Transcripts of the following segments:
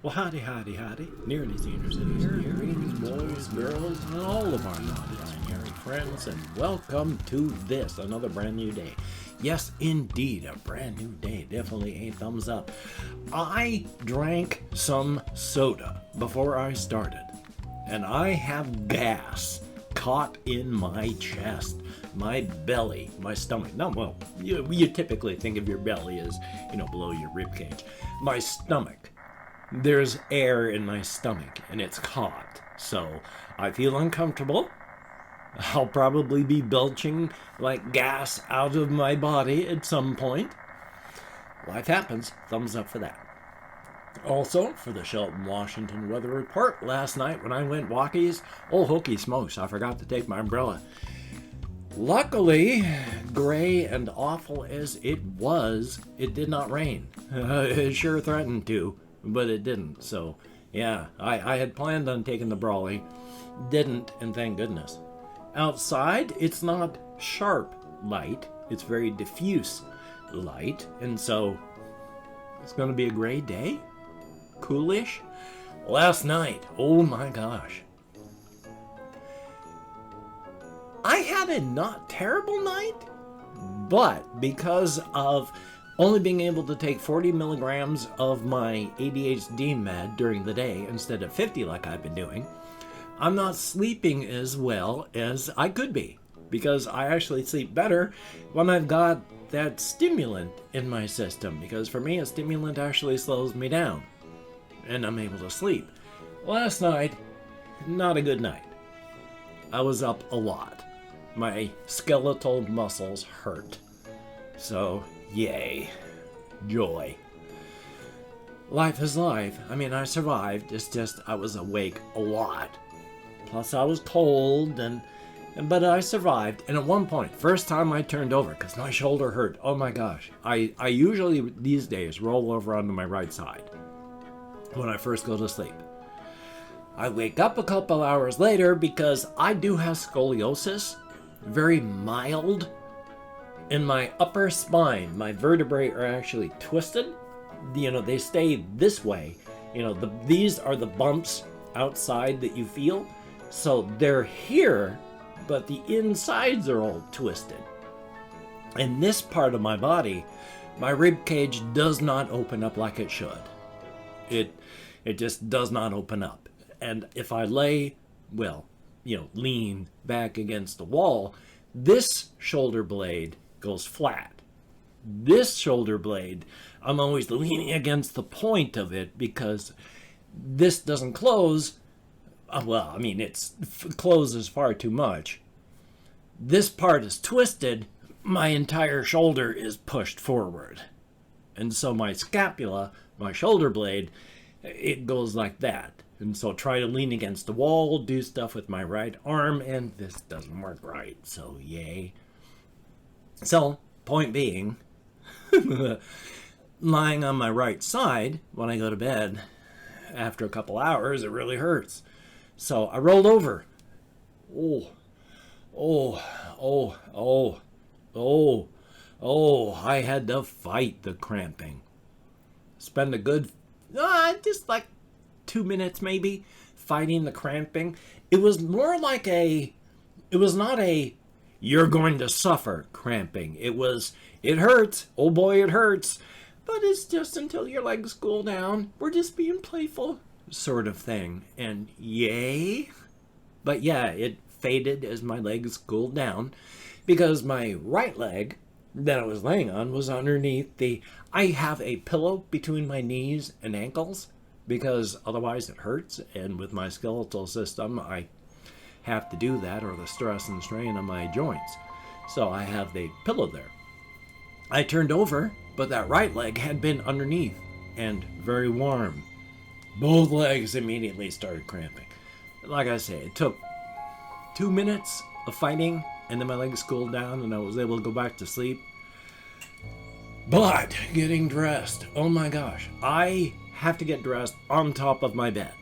Well, howdy, Nearly Senior Citizen here. Greetings, boys, girls, and all of our non-binary friends, and welcome to this, another brand new day. Yes, indeed, a brand new day. Definitely a thumbs up. I drank some soda before I started, and I have gas caught in my chest, my belly, my stomach. Not well, you typically think of your belly as, below your rib cage. My stomach. There's air in my stomach, and it's hot, so I feel uncomfortable. I'll probably be belching like gas out of my body at some point. Life happens. Thumbs up for that. Also, for the Shelton, Washington weather report, last night when I went walkies, hokey smokes, I forgot to take my umbrella. Luckily, gray and awful as it was, it did not rain. It sure threatened to, but it didn't. So, yeah, I had planned on taking the brolly, didn't, and thank goodness. Outside, it's not sharp light, it's very diffuse light, and so it's going to be a gray day, coolish. Last night, oh my gosh, I had a not terrible night, but because of only being able to take 40 milligrams of my ADHD med during the day instead of 50 like I've been doing, I'm not sleeping as well as I could be, because I actually sleep better when I've got that stimulant in my system, because for me a stimulant actually slows me down and I'm able to sleep. Last night, not a good night. I was up a lot. My skeletal muscles hurt. So, yay. Joy. Life is life. I mean, I survived. It's just I was awake a lot. Plus I was cold, but I survived. And at one point, first time I turned over, because my shoulder hurt. Oh my gosh. I usually, these days, roll over onto my right side when I first go to sleep. I wake up a couple hours later because I do have scoliosis, very mild. In my upper spine, my vertebrae are actually twisted. They stay this way. These are the bumps outside that you feel. So they're here, but the insides are all twisted. And this part of my body, my rib cage does not open up like it should. It just does not open up. And if I lay, lean back against the wall, this shoulder blade goes flat. This shoulder blade, I'm always leaning against the point of it because this doesn't close. It closes far too much. This part is twisted. My entire shoulder is pushed forward. And so my scapula, my shoulder blade, it goes like that. And so try to lean against the wall, do stuff with my right arm, and this doesn't work right. So yay. So, point being, lying on my right side when I go to bed, after a couple hours, it really hurts. So I rolled over. I had to fight the cramping. Spend a good, just like 2 minutes maybe, fighting the cramping. It was more like it was not a, you're going to suffer cramping. It hurts. Oh boy, it hurts. But it's just until your legs cool down. We're just being playful sort of thing. And yay. But yeah, it faded as my legs cooled down because my right leg that I was laying on was underneath I have a pillow between my knees and ankles because otherwise it hurts. And with my skeletal system, I have to do that or the stress and strain on my joints. So I have the pillow there. I turned over, but that right leg had been underneath and very warm. Both legs immediately started cramping. Like I say, it took 2 minutes of fighting and then my legs cooled down and I was able to go back to sleep. But getting dressed, oh my gosh, I have to get dressed on top of my bed.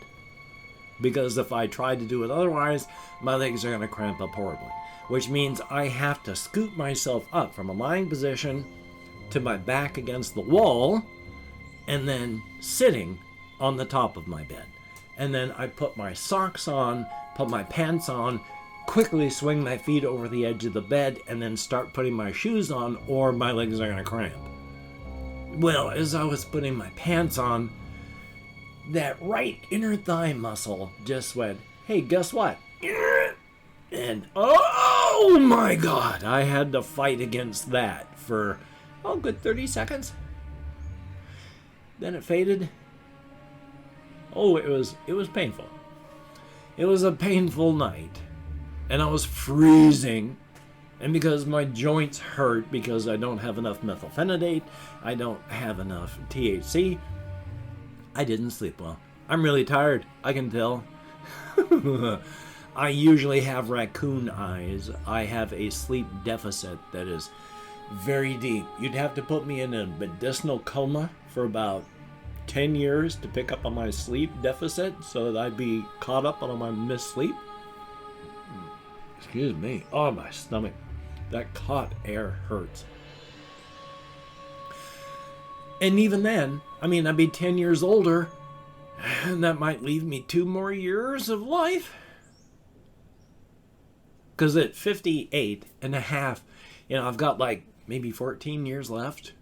Because if I try to do it otherwise, my legs are going to cramp up horribly. Which means I have to scoop myself up from a lying position to my back against the wall, and then sitting on the top of my bed. And then I put my socks on, put my pants on, quickly swing my feet over the edge of the bed, and then start putting my shoes on, or my legs are going to cramp. Well, as I was putting my pants on, that right inner thigh muscle just went, hey, guess what? And oh my God, I had to fight against that for, a good 30 seconds. Then it faded. Oh, it was painful. It was a painful night. And I was freezing. And because my joints hurt, because I don't have enough methylphenidate, I don't have enough THC, I didn't sleep well. I'm really tired, I can tell. I usually have raccoon eyes. I have a sleep deficit that is very deep. You'd have to put me in a medicinal coma for about 10 years to pick up on my sleep deficit so that I'd be caught up on my missed sleep. Excuse me. Oh, my stomach. That hot air hurts. And even then, I mean, I'd be 10 years older, and that might leave me 2 more years of life. Because at 58 and a half, I've got like maybe 14 years left.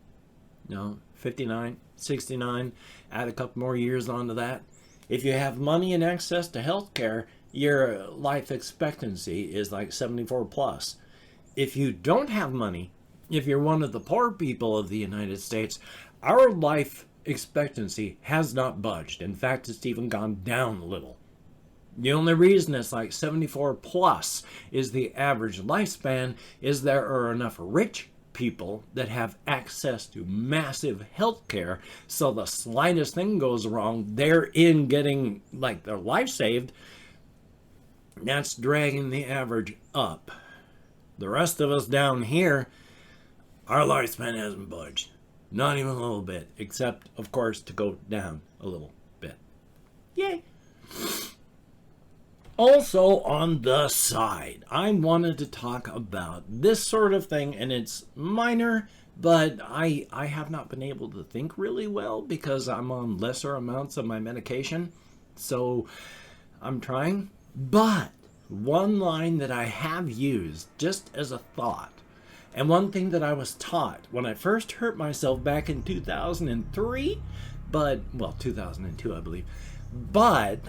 59, 69, add a couple more years onto that. If you have money and access to health care, your life expectancy is like 74 plus. If you don't have money, if you're one of the poor people of the United States, our life expectancy has not budged. In fact, it's even gone down a little. The only reason it's like 74 plus is the average lifespan is there are enough rich people that have access to massive health care, so the slightest thing goes wrong, they're in getting like their life saved. That's dragging the average up. The rest of us down here, our lifespan hasn't budged. Not even a little bit, except, of course, to go down a little bit. Yay! Also, on the side, I wanted to talk about this sort of thing, and it's minor, but I have not been able to think really well because I'm on lesser amounts of my medication, so I'm trying. But one line that I have used just as a thought, and one thing that I was taught when I first hurt myself back in 2003, 2002, I believe, but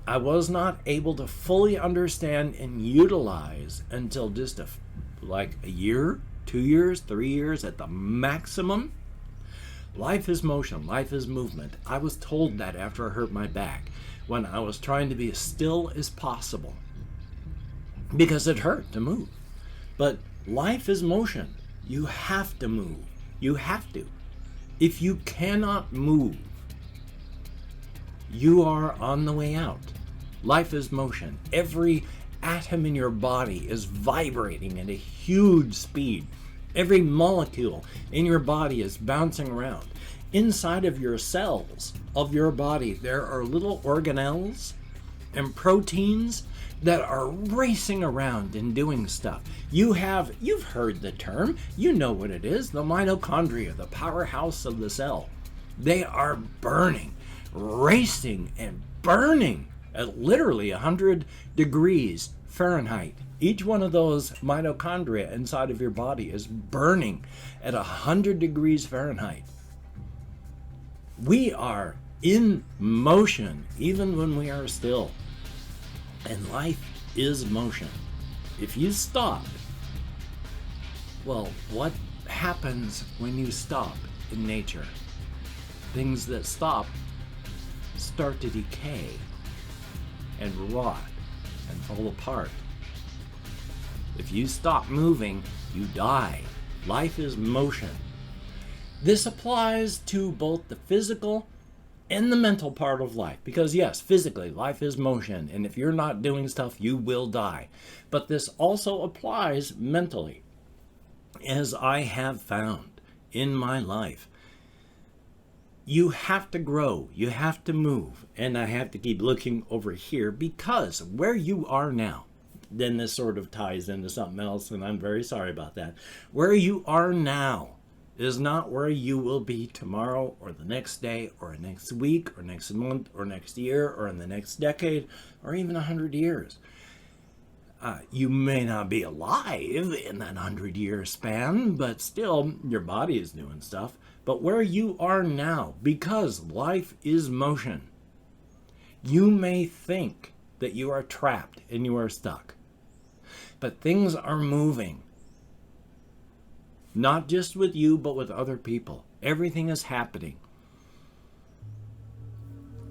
I was not able to fully understand and utilize until just a year, 2 years, 3 years at the maximum. Life is motion, life is movement. I was told that after I hurt my back when I was trying to be as still as possible because it hurt to move. But life is motion. You have to move. You have to. If you cannot move, you are on the way out. Life is motion. Every atom in your body is vibrating at a huge speed. Every molecule in your body is bouncing around. Inside of your cells of your body, there are little organelles and proteins that are racing around and doing stuff. You've heard the term, you know what it is, the mitochondria, the powerhouse of the cell. They are burning, racing and burning at literally 100 degrees Fahrenheit. Each one of those mitochondria inside of your body is burning at 100 degrees Fahrenheit. We are in motion even when we are still. And life is motion. If you stop, well, what happens when you stop in nature? Things that stop start to decay and rot and fall apart. If you stop moving, you die. Life is motion. This applies to both the physical and the mental part of life. Because yes, physically, life is motion. And if you're not doing stuff, you will die. But this also applies mentally. As I have found in my life, you have to grow, you have to move, and I have to keep looking over here because where you are now, then this sort of ties into something else, and I'm very sorry about that. Where you are now is not where you will be tomorrow or the next day or next week or next month or next year or in the next decade or even 100 years. You may not be alive in that 100-year span, but still your body is doing stuff. But where you are now, because life is motion, you may think that you are trapped and you are stuck. But things are moving. Not just with you, but with other people. Everything is happening.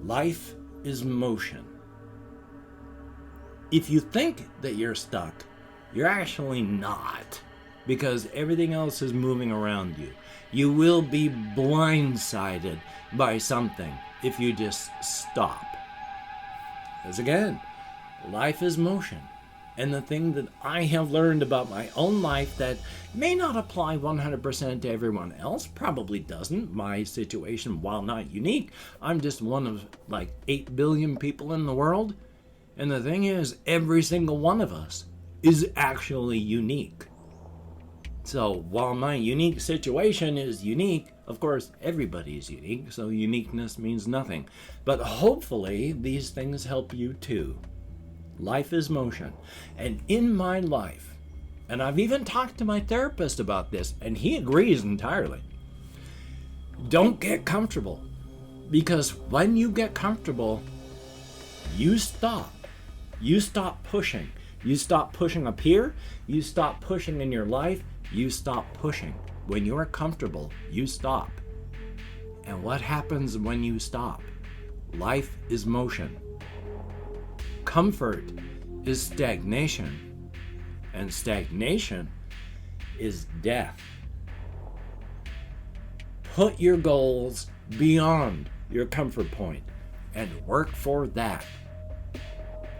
Life is motion. If you think that you're stuck, you're actually not, because everything else is moving around you. You will be blindsided by something if you just stop. Because again, life is motion. And the thing that I have learned about my own life that may not apply 100% to everyone else, probably doesn't. My situation, while not unique, I'm just one of like 8 billion people in the world. And the thing is, every single one of us is actually unique. So while my unique situation is unique, of course, everybody is unique, so uniqueness means nothing. But hopefully, these things help you too. Life is motion. And in my life, and I've even talked to my therapist about this, and he agrees entirely. Don't get comfortable. Because when you get comfortable, you stop. You stop pushing. You stop pushing up here. You stop pushing in your life. You stop pushing. When you're comfortable, you stop. And what happens when you stop? Life is motion. Comfort is stagnation. And stagnation is death. Put your goals beyond your comfort point and work for that.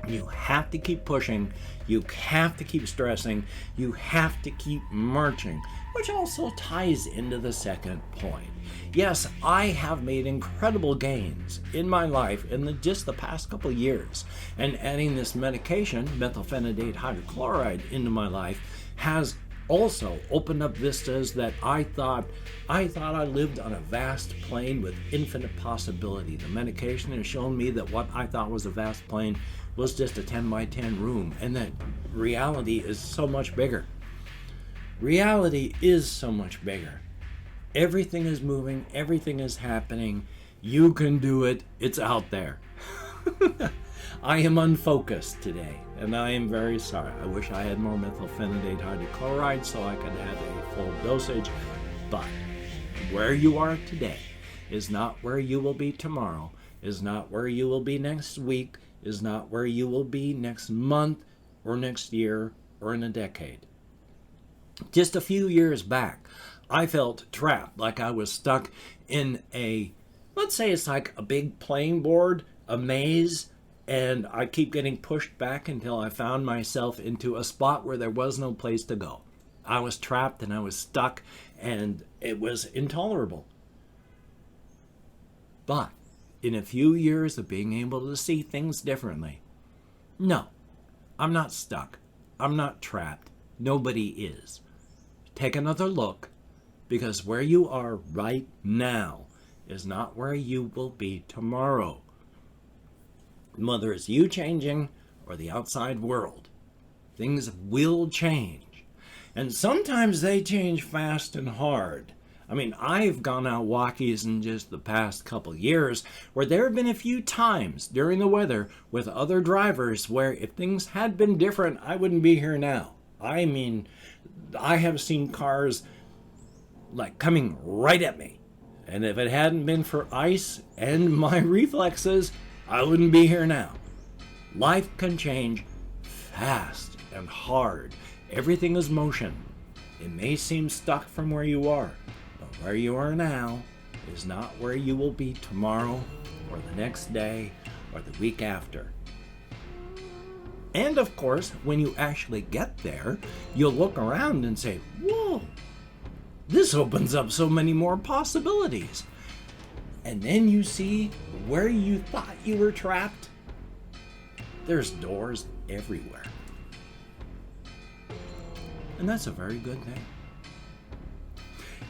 You have to keep pushing, you have to keep stressing, you have to keep marching, which also ties into the second point. Yes, I have made incredible gains in my life in just the past couple of years, and adding this medication, methylphenidate hydrochloride, into my life has also opened up vistas that I thought I lived on a vast plane with infinite possibility. The medication has shown me that what I thought was a vast plane was just a 10 by 10 room, and that reality is so much bigger. Reality is so much bigger. Everything is moving, everything is happening. You can do it. It's out there. I am unfocused today, and I am very sorry. I wish I had more methylphenidate hydrochloride so I could have a full dosage, but where you are today is not where you will be tomorrow, is not where you will be next week, is not where you will be next month or next year or in a decade. Just a few years back, I felt trapped, like I was stuck in let's say it's like a big playing board, a maze, and I keep getting pushed back until I found myself into a spot where there was no place to go. I was trapped and I was stuck, and it was intolerable. But in a few years of being able to see things differently, no, I'm not stuck. I'm not trapped. Nobody is. Take another look, because where you are right now is not where you will be tomorrow. Whether it's you changing or the outside world, things will change. And sometimes they change fast and hard. I mean, I've gone out walkies in just the past couple years where there have been a few times during the weather with other drivers where if things had been different, I wouldn't be here now. I mean, I have seen cars like coming right at me. And if it hadn't been for ice and my reflexes, I wouldn't be here now. Life can change fast and hard. Everything is motion. It may seem stuck from where you are, but where you are now is not where you will be tomorrow or the next day or the week after. And of course, when you actually get there, you'll look around and say, whoa, this opens up so many more possibilities. And then you see where you thought you were trapped. There's doors everywhere. And that's a very good thing.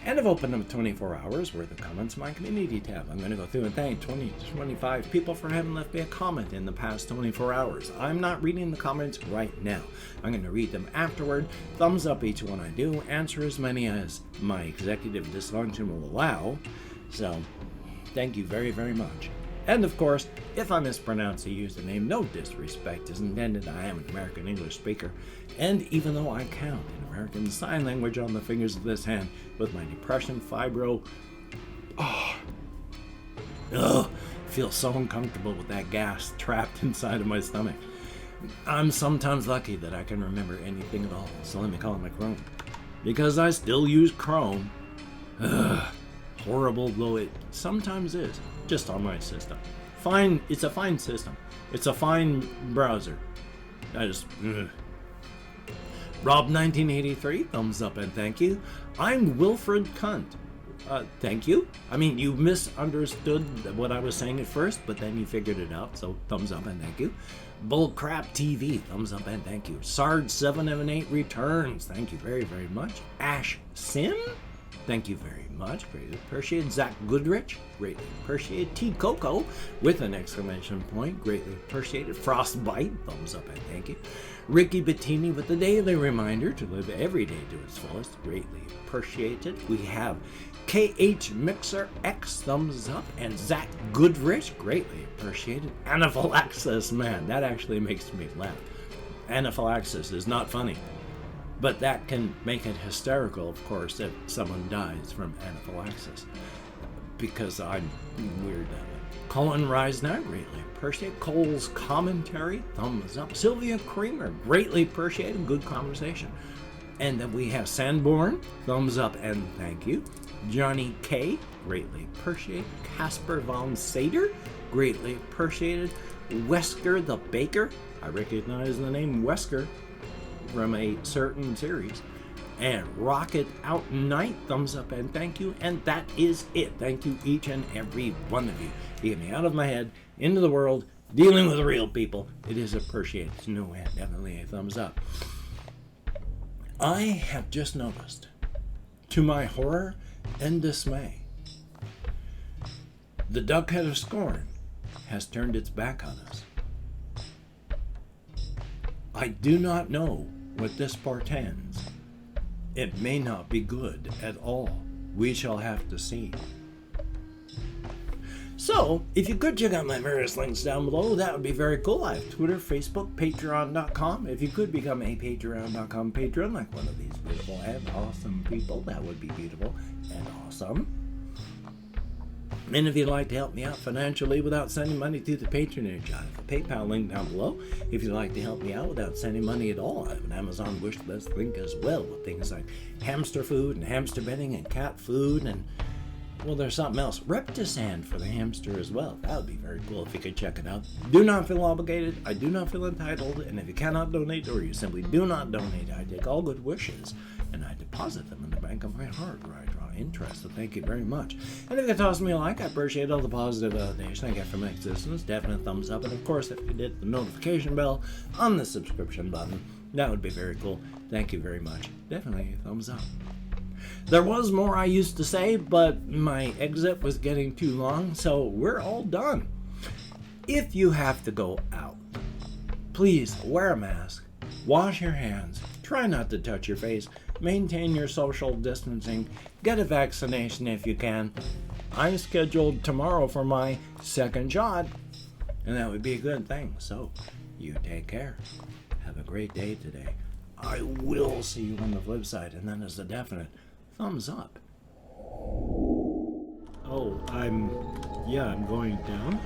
And I've opened up 24 hours worth of comments in my community tab. I'm going to go through and thank 20 to 25 people for having left me a comment in the past 24 hours. I'm not reading the comments right now. I'm going to read them afterward. Thumbs up each one I do. Answer as many as my executive dysfunction will allow. So, thank you very, very much. And of course, if I mispronounce the username, no disrespect is intended. I am an American English speaker, and even though I count in American Sign Language on the fingers of this hand with my depression, fibro, feel so uncomfortable with that gas trapped inside of my stomach. I'm sometimes lucky that I can remember anything at all, so let me call it my Chrome. Because I still use Chrome. Horrible though it sometimes is, just on my system. Fine, it's a fine system. It's a fine browser. Rob1983, thumbs up and thank you. I'm Wilfred Cunt. Thank you. I mean, you misunderstood what I was saying at first, but then you figured it out, so thumbs up and thank you. Bullcrap TV, thumbs up and thank you. Sard778 returns, thank you very, very much. Ash Sin, thank you very much, greatly appreciated. Zach Goodrich, greatly appreciated. T Coco with an exclamation point, greatly appreciated. Frostbite, thumbs up and thank you. Ricky Bettini with the daily reminder to live every day to its fullest, greatly appreciated. We have KH Mixer X, thumbs up, and Zach Goodrich, greatly appreciated. Anaphylaxis, man, that actually makes me laugh. Anaphylaxis is not funny. But that can make it hysterical, of course, if someone dies from anaphylaxis. Because I'm weird that way. Colin Reisner, greatly appreciate. Cole's commentary, thumbs up. Sylvia Creamer, greatly appreciated. Good conversation. And then we have Sanborn, thumbs up and thank you. Johnny K, greatly appreciated. Casper von Sader, greatly appreciated. Wesker the Baker, I recognize the name Wesker from a certain series. And Rocket Out Night, thumbs up and thank you. And that is it. Thank you each and every one of you. You get me out of my head, into the world, dealing with real people. It is appreciated. No, definitely a thumbs up. I have just noticed, to my horror and dismay, the Duckhead of Scorn has turned its back on us. I do not know what this portends. It may not be good at all. We shall have to see. So, if you could check out my various links down below, that would be very cool. I have Twitter, Facebook, Patreon.com. If you could become a Patreon.com patron, like one of these beautiful and awesome people, that would be beautiful and awesome. And if you'd like to help me out financially without sending money to the patronage, I have a PayPal link down below. If you'd like to help me out without sending money at all, I have an Amazon wish list link as well, with things like hamster food and hamster bedding and cat food and, well, there's something else. Reptisand for the hamster as well. That would be very cool if you could check it out. Do not feel obligated. I do not feel entitled. And if you cannot donate or you simply do not donate, I take all good wishes and I deposit them in the bank of my heart where I draw interest. So thank you very much. And if you could toss me a like, I appreciate all the positive validation I get from my existence. Definite thumbs up. And of course, if you hit the notification bell on the subscription button, that would be very cool. Thank you very much. Definitely a thumbs up. There was more I used to say, but my exit was getting too long, so we're all done. If you have to go out, please wear a mask, wash your hands, try not to touch your face, maintain your social distancing, get a vaccination if you can. I'm scheduled tomorrow for my second shot, and that would be a good thing. So, you take care. Have a great day today. I will see you on the flip side, and that is a definite thumbs up. Oh, I'm going down.